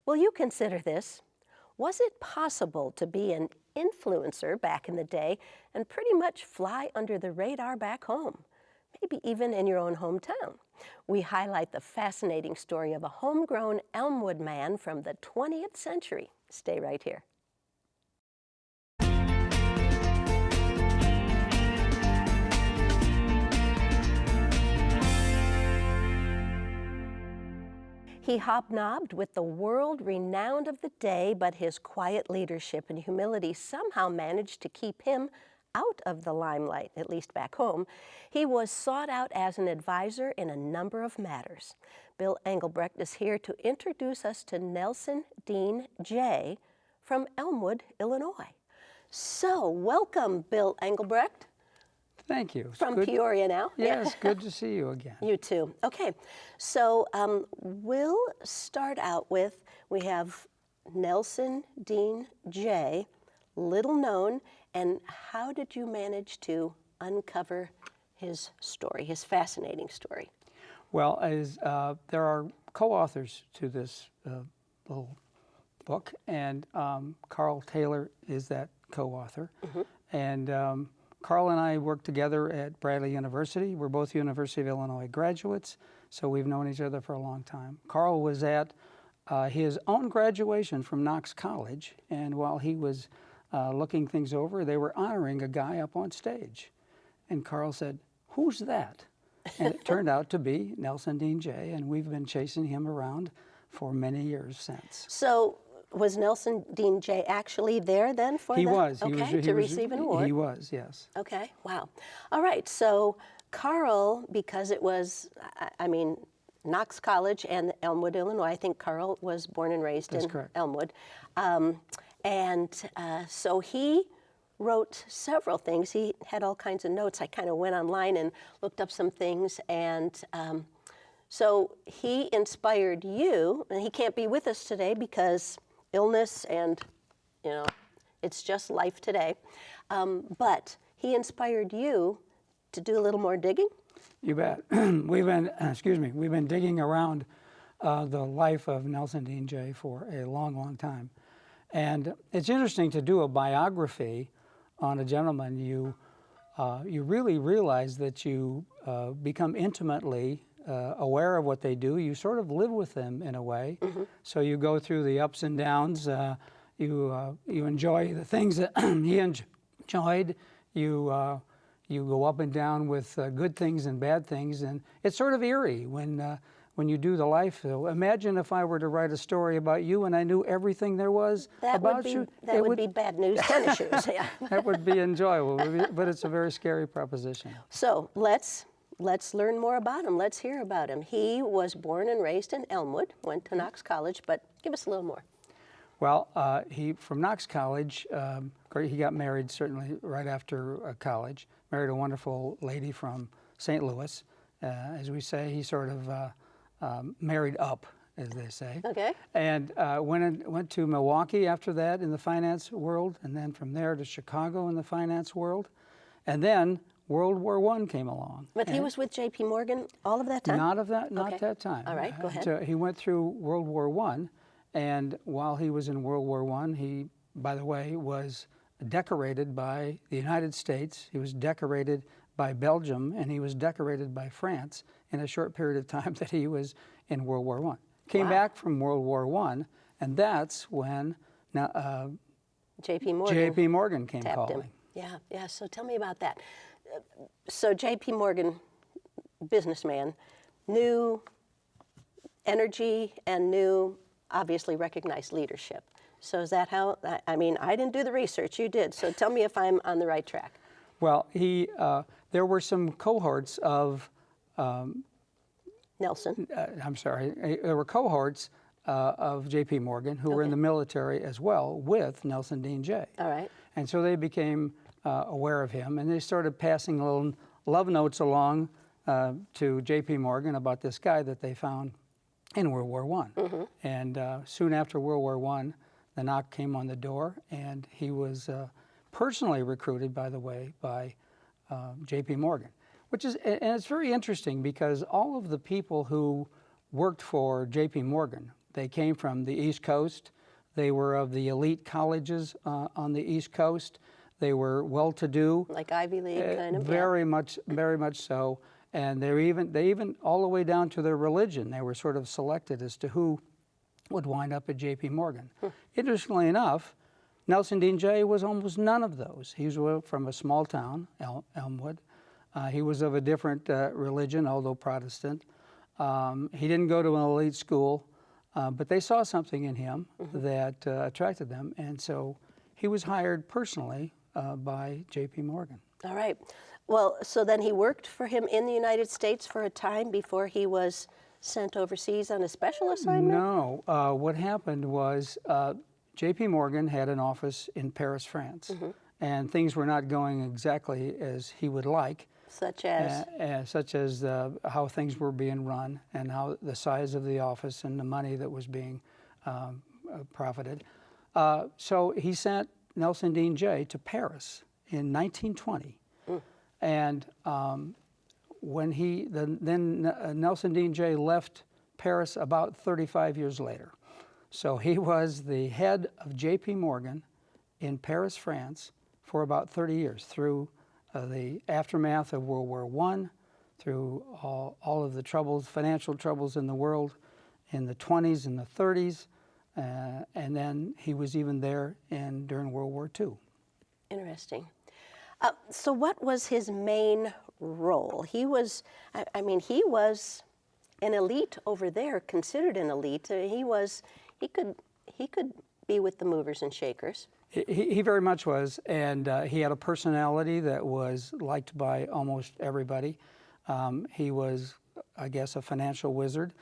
Will you consider this? Was it possible to be an influencer back in the day and pretty much fly under the radar back home? Maybe even in your own hometown. We highlight the fascinating story of a homegrown Elmwood man from the 20th century. Stay right here. He hobnobbed with the world renowned of the day, but his quiet leadership and humility somehow managed to keep him out of the limelight, at least back home. He was sought out as an advisor in a number of matters. Bill Engelbrecht is here to introduce us to Nelson Dean Jay from Elmwood, Illinois. So, welcome, Bill Engelbrecht. Thank you. From Peoria now. Yes, good to see you again. You too. Okay, so we'll start out with, we have Nelson Dean Jay, little known, and how did you manage to uncover his story, his fascinating story? Well, there are co-authors to this little book, and Carl Taylor is that co-author. Mm-hmm. And Carl and I worked together at Bradley University. We're both University of Illinois graduates, so we've known each other for a long time. Carl was at his own graduation from Knox College, and while he was looking things over, they were honoring a guy up on stage. And Carl said, "Who's that?" And it turned out to be Nelson Dean Jay, and we've been chasing him around for many years since. So was Nelson Dean Jay actually there then for He was. To receive an award? He was, yes. Okay, wow. All right, so Carl, because it was, Knox College and Elmwood, Illinois, I think Carl was born and raised in Elmwood. So he wrote several things. He had all kinds of notes. I kind of went online and looked up some things, and so he inspired you, and he can't be with us today because illness and, it's just life today. But he inspired you to do a little more digging? You bet. We've been digging around the life of Nelson Dean Jay for a long, long time. And it's interesting to do a biography on a gentleman. You really realize that you become intimately aware of what they do. You sort of live with them in a way. Mm-hmm. So you go through the ups and downs. You enjoy the things that he enjoyed. You go up and down with good things and bad things, and it's sort of eerie when you do the life. So imagine if I were to write a story about you and I knew everything there was about you. That would be bad news tennis shoes. Yeah. That would be enjoyable, but it's a very scary proposition. So let's learn more about him. Let's hear about him. He was born and raised in Elmwood, went to Knox College, but give us a little more. Well, from Knox College, he got married certainly right after college, married a wonderful lady from St. Louis. As we say, he sort of married up, as they say. Okay. And went to Milwaukee after that in the finance world, and then from there to Chicago in the finance world. And then World War I came along. But he was with J.P. Morgan all of that time? Not that time. All right, go ahead. He went through World War I, and while he was in World War I, he, by the way, was decorated by the United States. He was decorated by Belgium, and he was decorated by France in a short period of time that he was in World War I. Came back from World War I, and that's when J.P. Morgan came calling. Yeah, so tell me about that. So J.P. Morgan, businessman, knew energy and knew, obviously recognized leadership. So is that how, I didn't do the research, you did, so tell me if I'm on the right track. Well, there were some cohorts of Nelson. There were cohorts of J.P. Morgan who were in the military as well with Nelson Dean Jay. All right. And so they became aware of him, and they started passing little love notes along to J.P. Morgan about this guy that they found in World War I. Mm-hmm. And soon after World War I, the knock came on the door, and he was personally recruited, by the way, by J.P. Morgan, and it's very interesting because all of the people who worked for J.P. Morgan, They came from the East Coast. They were of the elite colleges on the East Coast. They were well-to-do. Like Ivy League kind of? Very much so. And they even all the way down to their religion, they were sort of selected as to who would wind up at J.P. Morgan. Interestingly enough, Nelson Dean Jay was almost none of those. He was from a small town, Elmwood. He was of a different religion, although Protestant. He didn't go to an elite school, but they saw something in him that attracted them, and so he was hired personally by J.P. Morgan. All right. Well, so then he worked for him in the United States for a time before he was sent overseas on a special assignment? No. What happened was J.P. Morgan had an office in Paris, France, and things were not going exactly as he would like. Such as? Such as how things were being run and how the size of the office and the money that was being profited. So he sent Nelson Dean Jay to Paris in 1920. And when Nelson Dean Jay left Paris about 35 years later. So he was the head of J.P. Morgan in Paris, France for about 30 years through the aftermath of World War I, through all of the troubles, financial troubles in the world in the 20s and the 30s, and then he was even there during World War II. Interesting. So what was his main role? He was, I mean, he was an elite over there, considered an elite. He could be with the movers and shakers. He very much was, and he had a personality that was liked by almost everybody. He was, I guess, a financial wizard.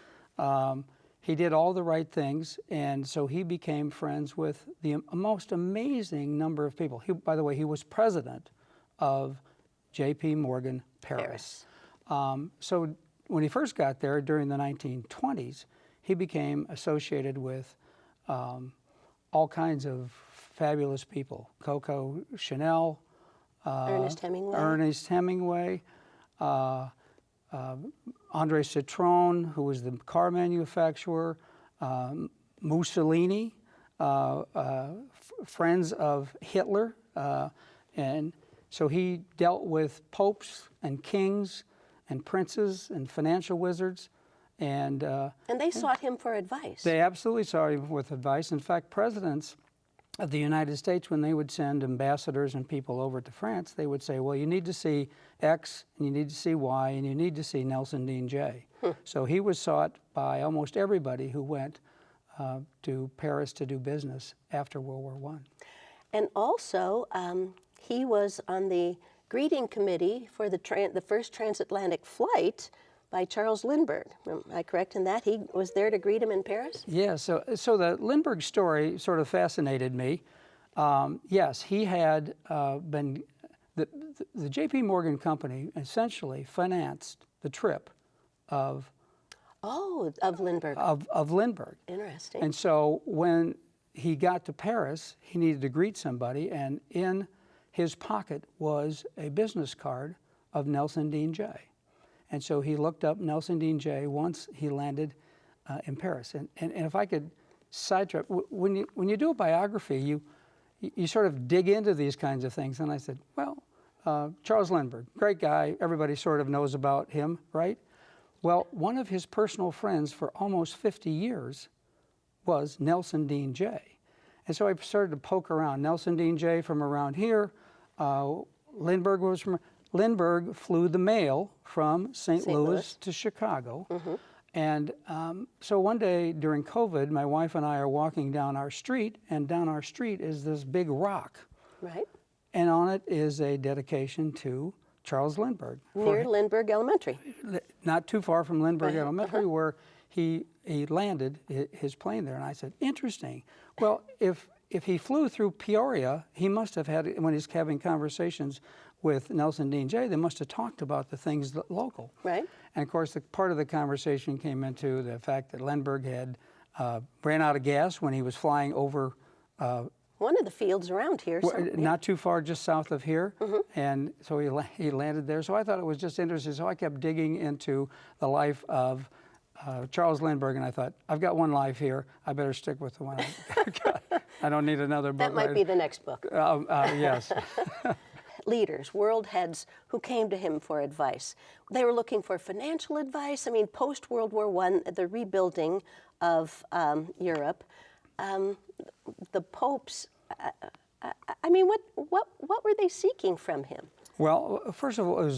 He did all the right things, and so he became friends with the most amazing number of people. By the way, he was president of J.P. Morgan Paris. So when he first got there during the 1920s, he became associated with all kinds of fabulous people. Coco Chanel, Ernest Hemingway, Andre Citroën, who was the car manufacturer, Mussolini, friends of Hitler, and so he dealt with popes and kings and princes and financial wizards. And they sought him for advice. They absolutely sought him with advice. In fact, presidents of the United States, when they would send ambassadors and people over to France, they would say, well, you need to see X, and you need to see Y, and you need to see Nelson Dean Jay. So he was sought by almost everybody who went to Paris to do business after World War I. And also, he was on the greeting committee for the first transatlantic flight by Charles Lindbergh. Am I correct in that? He was there to greet him in Paris? Yeah, so the Lindbergh story sort of fascinated me. Yes, he had been, the J.P. Morgan Company essentially financed the trip of Lindbergh. Of Lindbergh. Interesting. And so when he got to Paris, he needed to greet somebody, and in his pocket was a business card of Nelson Dean Jay. And so he looked up Nelson Dean Jay once he landed in Paris. And if I could sidetrack, when you do a biography, you sort of dig into these kinds of things. And I said, well, Charles Lindbergh, great guy. Everybody sort of knows about him, right? Well, one of his personal friends for almost 50 years was Nelson Dean Jay. And so I started to poke around. Nelson Dean Jay from around here. Lindbergh was from... Lindbergh flew the mail from St. Louis to Chicago. And so one day during COVID, my wife and I are walking down our street, and down our street is this big rock. Right. And on it is a dedication to Charles Lindbergh. Near Lindbergh Elementary. Not too far from Lindbergh Elementary, where he landed his plane there. And I said, interesting. Well, if he flew through Peoria, he must have had, when he's having conversations with Nelson Dean Jay, they must have talked about the things local. Right. And of course, part of the conversation came into the fact that Lindbergh had ran out of gas when he was flying over one of the fields around here. Not too far, just south of here. And so he landed there. So I thought it was just interesting. So I kept digging into the life of Charles Lindbergh, and I thought, I've got one life here. I better stick with the one I've got. I don't need another book. That might be the next book. Yes. Leaders, world heads who came to him for advice. They were looking for financial advice. I mean, post-World War I, the rebuilding of Europe, the popes, I mean, what were they seeking from him? Well, first of all, it was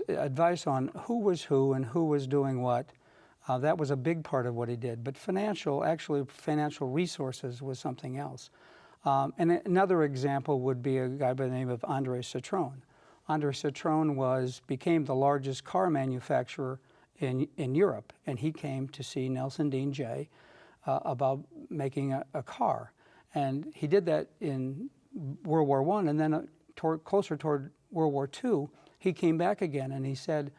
advice on who was who and who was doing what. That was a big part of what he did. But financial resources was something else. And another example would be a guy by the name of André Citroën. André Citroën became the largest car manufacturer in Europe, and he came to see Nelson Dean Jay about making a car. And he did that in World War I, and then closer toward World War II, he came back again and he said,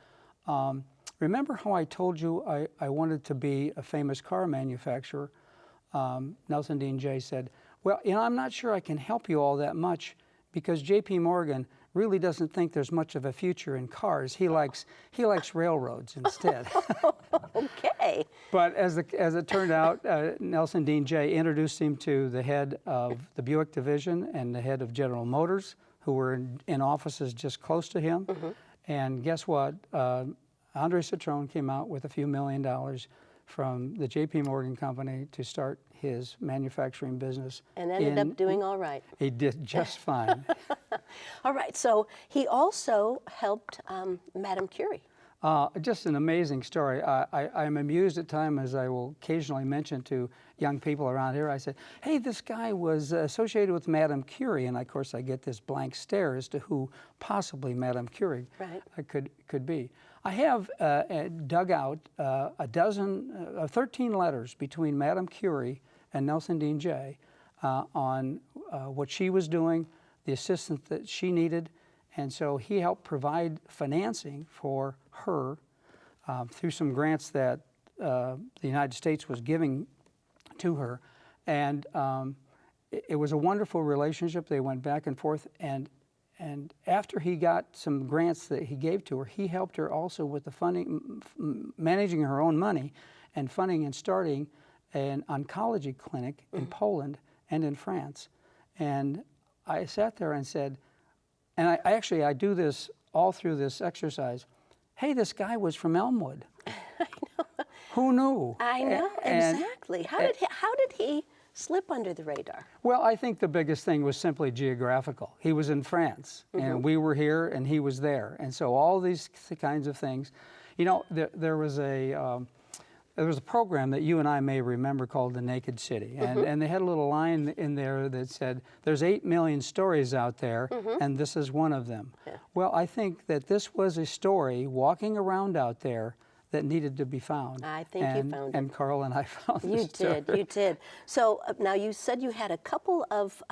remember how I told you I wanted to be a famous car manufacturer? Nelson Dean Jay said, well, I'm not sure I can help you all that much because J.P. Morgan really doesn't think there's much of a future in cars. He likes railroads instead. Okay. But as it turned out, Nelson Dean Jay introduced him to the head of the Buick division and the head of General Motors, who were in offices just close to him. Mm-hmm. And guess what? André Citroën came out with a few $1 million from the J.P. Morgan company to start his manufacturing business. And ended up doing all right. He did just fine. All right, so he also helped Madame Curie. Just an amazing story. I'm amused at times, as I will occasionally mention to young people around here. I say, hey, this guy was associated with Madame Curie. And of course, I get this blank stare as to who possibly Madame Curie could be. I have dug out 13 letters between Madame Curie and Nelson Dean Jay on what she was doing, the assistance that she needed. And so he helped provide financing for her through some grants that the United States was giving to her. And it was a wonderful relationship. They went back and forth. And after he got some grants that he gave to her, he helped her also with the funding, managing her own money and funding and starting an oncology clinic in Poland and in France. And I sat there and said, and I do this all through this exercise, hey, this guy was from Elmwood. I know. Who knew? I know, exactly. How did he slip under the radar? Well, I think the biggest thing was simply geographical. He was in France, and we were here, and he was there. And so all these kinds of things. You know, there was a program that you and I may remember called The Naked City. And they had a little line in there that said, there's 8 million stories out there, and this is one of them. Yeah. Well, I think that this was a story walking around out there that needed to be found. I think you found it. And Carl and I found it. You did. So now you said you had a couple of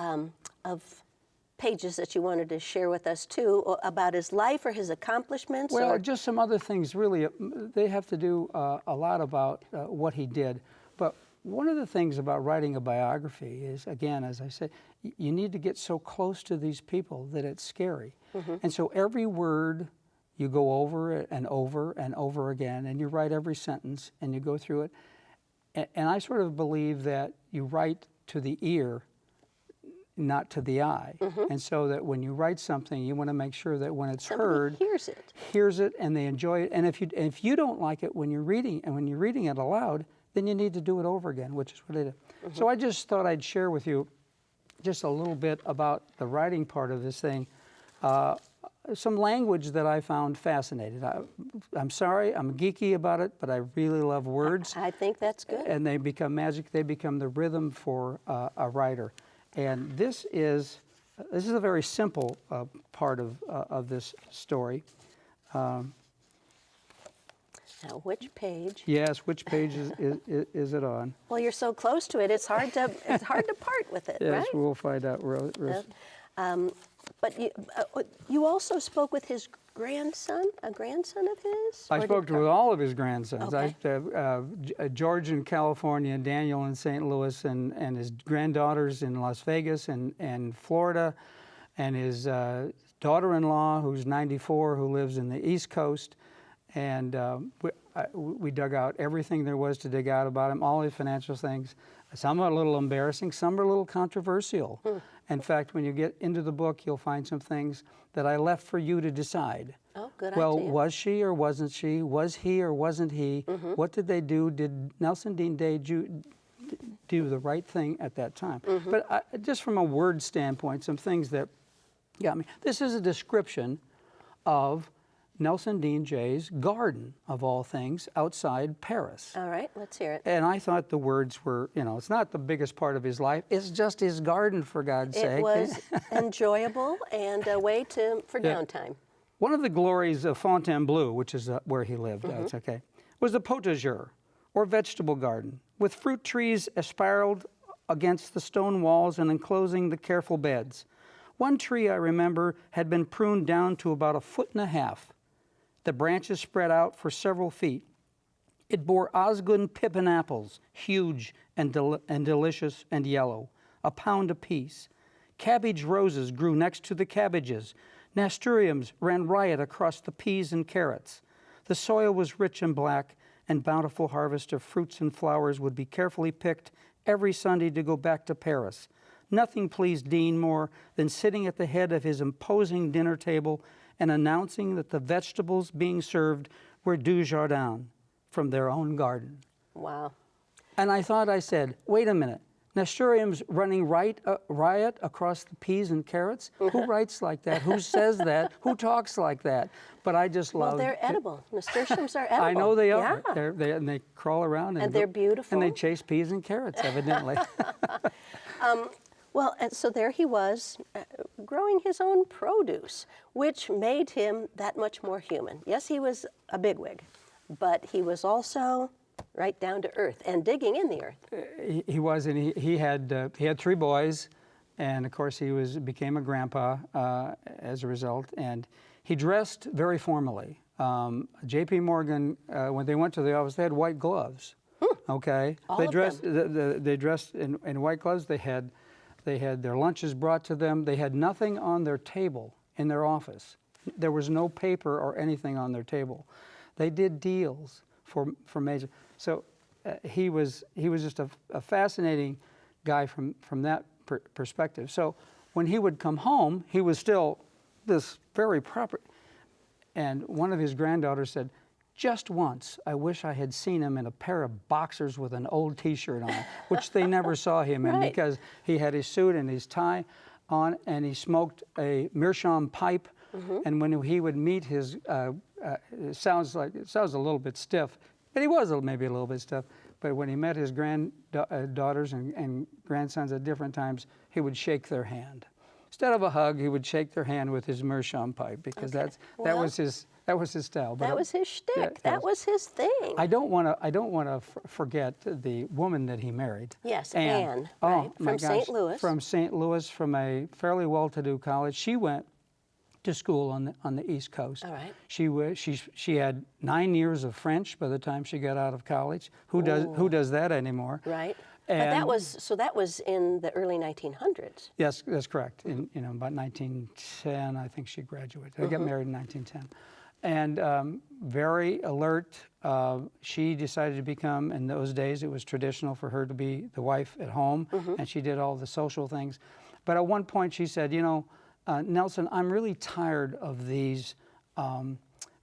pages that you wanted to share with us too about his life or his accomplishments? Well, just some other things really. They have to do a lot about what he did. But one of the things about writing a biography is, again, as I said, you need to get so close to these people that it's scary. And so every word you go over it and over and over again, and you write every sentence and you go through it. And I sort of believe that you write to the ear, not to the eye. And so that when you write something, you want to make sure that when it's heard, hears it and they enjoy it. And if you don't like it when you're reading it aloud, then you need to do it over again, which is what I did. So I just thought I'd share with you just a little bit about the writing part of this thing. Some language that I found fascinating. I'm sorry, I'm geeky about it, but I really love words. I think that's good. And they become magic. They become the rhythm for a writer. And this is a very simple part of this story. Now, which page? Yes, which page is it on? Well, you're so close to it; it's hard to part with it, yes, right? Yes, we'll find out. But you also spoke with his grandson, a grandson of his? I spoke with all of his grandsons. Okay. George in California, Daniel in St. Louis, and his granddaughters in Las Vegas and Florida, and his daughter-in-law, who's 94, who lives in the East Coast, And we dug out everything there was to dig out about him, all his financial things. Some are a little embarrassing, some are a little controversial. In fact, when you get into the book, you'll find some things that I left for you to decide. Oh, good Well, idea. was she or wasn't she? Was he or wasn't he? What did they do? Did Nelson Dean Day do the right thing at that time? But just from a word standpoint, some things that got me. This is a description of Nelson Dean Jay's garden, of all things, outside Paris. All right, let's hear it. And I thought the words were, it's not the biggest part of his life. It's just his garden, for God's sake. It was enjoyable and a way for downtime. One of the glories of Fontainebleau, which is where he lived, that's okay, was the potager, or vegetable garden, with fruit trees espiraled against the stone walls and enclosing the careful beds. One tree, I remember, had been pruned down to about 1.5 feet. The branches spread out for several feet. It bore Osgun pippin apples, huge and delicious and yellow, a pound apiece. Cabbage roses grew next to the cabbages. Nasturtiums ran riot across the peas and carrots. The soil was rich and black, and bountiful harvest of fruits and flowers would be carefully picked every Sunday to go back to Paris. Nothing pleased Dean more than sitting at the head of his imposing dinner table and announcing that the vegetables being served were du jardin, from their own garden. Wow. And I said, wait a minute, nasturtiums running riot across the peas and carrots? Who writes like that? Who says that? Who talks like that? But I just love. Well, they're edible. Nasturtiums are edible. I know they are. Yeah. And they crawl around. And they're beautiful. And they chase peas and carrots, evidently. Well, and so there he was, growing his own produce, which made him that much more human. Yes, he was a bigwig, but he was also right down to earth and digging in the earth. He was, and he had 3 boys, and of course he became a grandpa as a result. And he dressed very formally. J.P. Morgan, when they went to the office, they had white gloves. Okay, All they of dressed. them. They dressed in white gloves. They had their lunches brought to them. They had nothing on their table in their office. There was no paper or anything on their table. They did deals for major. So he was just a fascinating guy from that perspective. So when he would come home, he was still this very proper. And one of his granddaughters said, just once, I wish I had seen him in a pair of boxers with an old T-shirt on, which they never saw him in, Right. because he had his suit and his tie on, and he smoked a meerschaum pipe. And when he would meet his, it sounds a little bit stiff, but he was maybe a little bit stiff. But when he met his granddaughters and grandsons at different times, he would shake their hand. Instead of a hug, he would shake their hand with his meerschaum pipe, because that was his style. But That was his shtick. yeah, That was his thing. I don't want to forget the woman that he married. Yes, Anne. Anne, Oh, right, my from St. gosh. Louis. From St. Louis, from a fairly well-to-do college. She went to school on the East Coast. All right. She had 9 years of French by the time she got out of college. Who does that anymore? Right. But And- that was in the early 1900s. Yes, that's correct. In about 1910, I think she graduated. They got married in 1910, and very alert. She decided to become. In those days, it was traditional for her to be the wife at home, and she did all the social things. But at one point, she said, Nelson, I'm really tired of these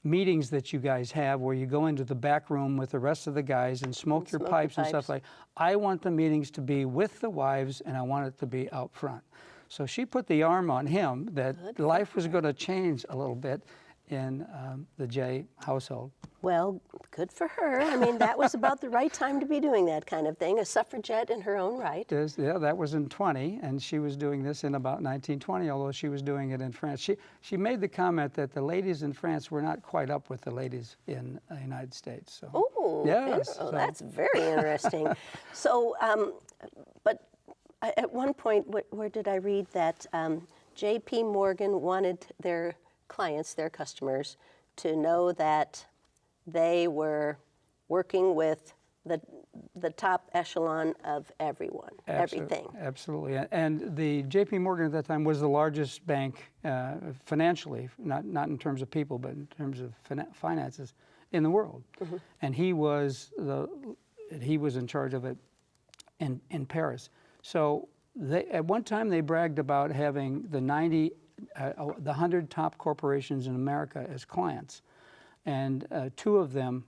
meetings that you guys have where you go into the back room with the rest of the guys and smoke your pipes and stuff like. I want the meetings to be with the wives, and I want it to be out front. So she put the arm on him that life was going to change a little bit in the Jay household. Well, good for her. I mean, that was about the right time to be doing that kind of thing, a suffragette in her own right. Yeah, that was in 20, and she was doing this in about 1920, although she was doing it in France. She made the comment that the ladies in France were not quite up with the ladies in the United States. So. Oh, Yes, oh, so- that's very interesting. So, but at one point, where did I read that J.P. Morgan wanted their clients, their customers, to know that they were working with the top echelon of everyone, everything. Absolutely. And the J.P. Morgan at that time was the largest bank financially, not in terms of people, but in terms of finances in the world. And he was in charge of it in Paris. So at one time they bragged about having the 100 top corporations in America as clients, and 2 of them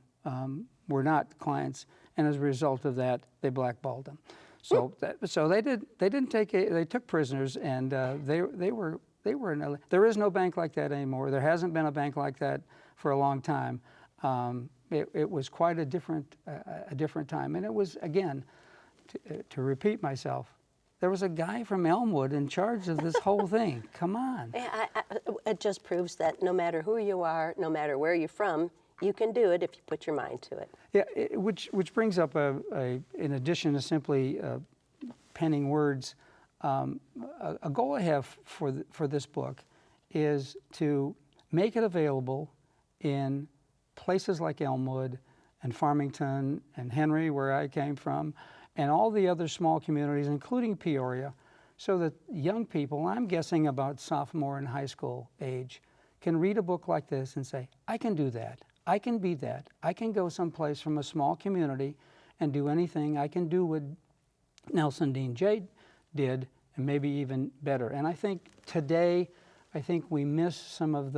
were not clients, and as a result of that, they blackballed them. So they took prisoners, and they were there is no bank like that anymore. There hasn't been a bank like that for a long time. It was quite a different time, and it was, again, to repeat myself, there was a guy from Elmwood in charge of this whole thing. Come on. It just proves that no matter who you are, no matter where you're from, you can do it if you put your mind to it. Yeah, which brings up in addition to simply penning words, a goal I have for this book is to make it available in places like Elmwood and Farmington and Henry, where I came from, and all the other small communities, including Peoria, so that young people, I'm guessing about sophomore and high school age, can read a book like this and say, I can do that. I can be that. I can go someplace from a small community and do anything. I can do what Nelson Dean Jay did, and maybe even better. And I think today, we miss some of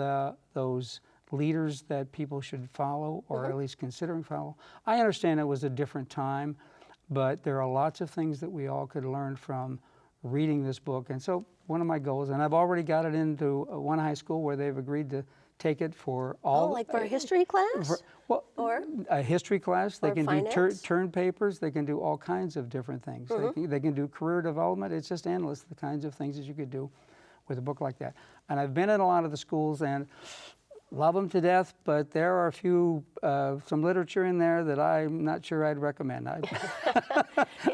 those leaders that people should follow, or at least considering follow. I understand it was a different time, but there are lots of things that we all could learn from reading this book. And so one of my goals, and I've already got it into one high school where they've agreed to take it for all. Oh, like for a history class? Or a history class. They can finance? do turn papers. They can do all kinds of different things. They can do career development. It's just endless, the kinds of things that you could do with a book like that. And I've been in a lot of the schools and love them to death, but there are a few, some literature in there that I'm not sure I'd recommend.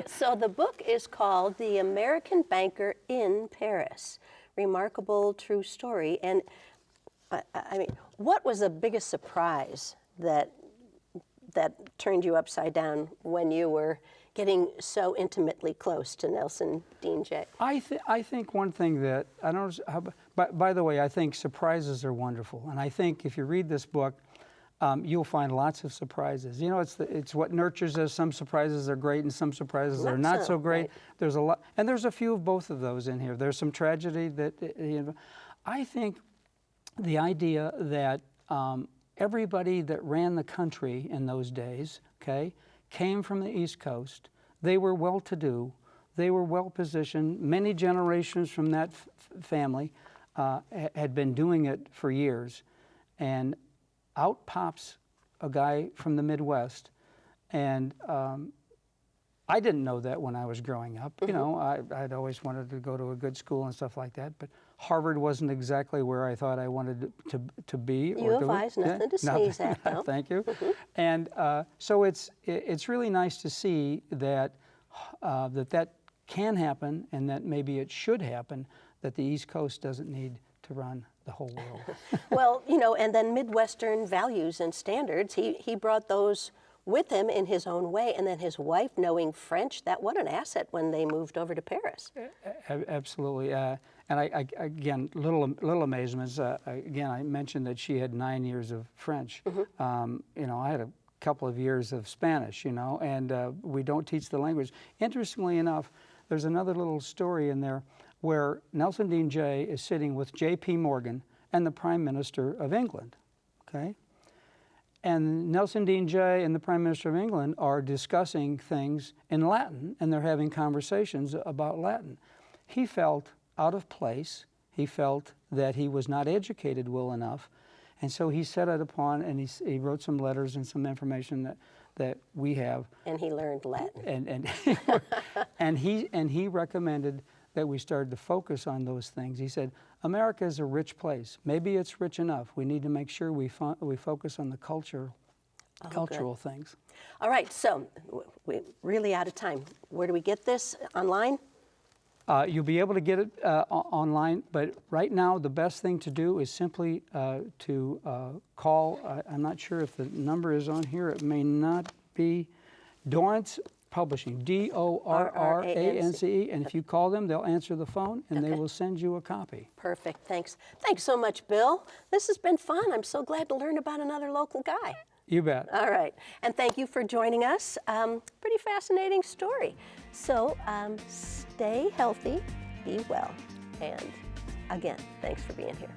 So the book is called The American Banker in Paris, Remarkable True Story. And I mean, what was the biggest surprise that turned you upside down when you were getting so intimately close to Nelson Dean Jay? I think one thing that, I don't know, by the way, I think surprises are wonderful. And I think if you read this book, you'll find lots of surprises. You know, it's what nurtures us. Some surprises are great and some surprises are not so great. Right. There's a lot, and there's a few of both of those in here. There's some tragedy that, I think the idea that everybody that ran the country in those days, okay, came from the East Coast. They were well-to-do. They were well-positioned. Many generations from that family had been doing it for years. And out pops a guy from the Midwest. And I didn't know that when I was growing up. You know, I'd always wanted to go to a good school and stuff like that. But Harvard wasn't exactly where I thought I wanted to be. U of I's nothing to sneeze at, though. Thank you. And so it's really nice to see that that can happen, and that maybe it should happen, that the East Coast doesn't need to run the whole world. Well, you know, and then Midwestern values and standards, he brought those with him in his own way, and then his wife knowing French, what an asset when they moved over to Paris. Absolutely. And I again, little amazements. Again, I mentioned that she had 9 years of French. You know, I had a couple of years of Spanish, you know, and we don't teach the language. Interestingly enough, there's another little story in there where Nelson Dean Jay is sitting with J.P. Morgan and the Prime Minister of England, okay? And Nelson Dean Jay and the Prime Minister of England are discussing things in Latin, and they're having conversations about Latin. He felt out of place. He felt that he was not educated well enough. And so he set it upon, and he wrote some letters and some information that we have. And he learned Latin. And he recommended that we started to focus on those things. He said, America is a rich place. Maybe it's rich enough. We need to make sure we focus on the cultural things. All right, so we're really out of time. Where do we get this? Online? You'll be able to get it online, but right now the best thing to do is simply to call. I'm not sure if the number is on here. It may not be. Dorrance Publishing, Dorrance, and if you call them, they'll answer the phone, and they will send you a copy. Perfect, thanks. Thanks so much, Bill. This has been fun. I'm so glad to learn about another local guy. You bet. All right. And thank you for joining us. Pretty fascinating story. So stay healthy, be well, and again, thanks for being here.